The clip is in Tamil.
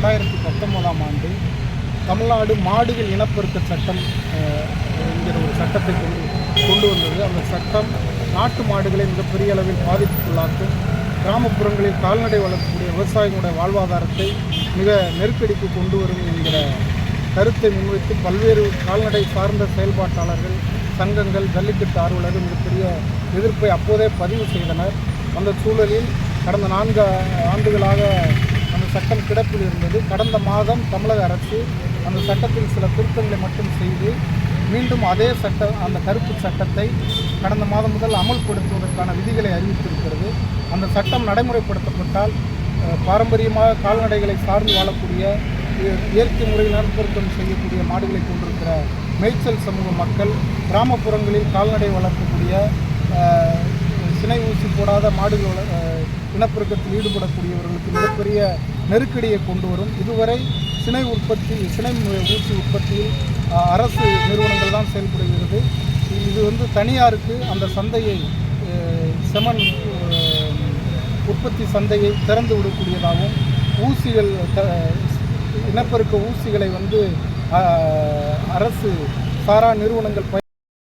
2019ஆம் ஆண்டு தமிழ்நாடு மாடுகள் இனப்பெருக்க சட்டம் என்கிற ஒரு சட்டத்தை கொண்டு வந்தது. அந்த சட்டம் நாட்டு மாடுகளை மிகப்பெரிய அளவில் பாதிப்புக்குள்ளாக்கும், கிராமப்புறங்களில் கால்நடை வளர்க்கக்கூடிய விவசாயிகளுடைய வாழ்வாதாரத்தை மிக நெருக்கடிக்கு கொண்டு வரும் என்கிற கருத்தை முன்வைத்து பல்வேறு கால்நடை சார்ந்த செயல்பாட்டாளர்கள், சங்கங்கள், ஜல்லிக்கட்டு ஆர்வலர்கள் மிகப்பெரிய எதிர்ப்பை அப்போதே பதிவு செய்தனர். அந்த சூழலில் கடந்த 4 ஆண்டுகளாக அந்த சட்டம் கிடப்பில் இருந்தது. கடந்த மாதம் தமிழக அரசு அந்த சட்டத்தில் சில திருத்தங்களை மட்டும் செய்து மீண்டும் அதே அந்த கருப்பு சட்டத்தை கடந்த மாதம் முதல் அமல்படுத்துவதற்கான விதிகளை அறிவித்திருக்கிறது. அந்த சட்டம் நடைமுறைப்படுத்தப்பட்டால் பாரம்பரியமாக கால்நடைகளை சார்ந்து வாழக்கூடிய, இயற்கை முறையில் இனப்பெருக்கம் செய்யக்கூடிய மாடுகளை கொண்டிருக்கிற மேய்ச்சல் சமூக மக்கள், கிராமப்புறங்களில் கால்நடை வளர்க்கக்கூடிய சினை ஊசி போடாத மாடுகள் இனப்பெருக்கத்தில் ஈடுபடக்கூடியவர்களுக்கு மிகப்பெரிய நெருக்கடியை கொண்டு வரும். இதுவரை சினை ஊசி உற்பத்தியில் அரசு நிறுவனங்கள் தான் செயல்படுகிறது. இது தனியாருக்கு அந்த சந்தையை, செமன் உற்பத்தி சந்தையை திறந்து விடக்கூடியதாகவும், ஊசிகள் இனப்பெருக்க ஊசிகளை அரசு சாரா நிறுவனங்கள்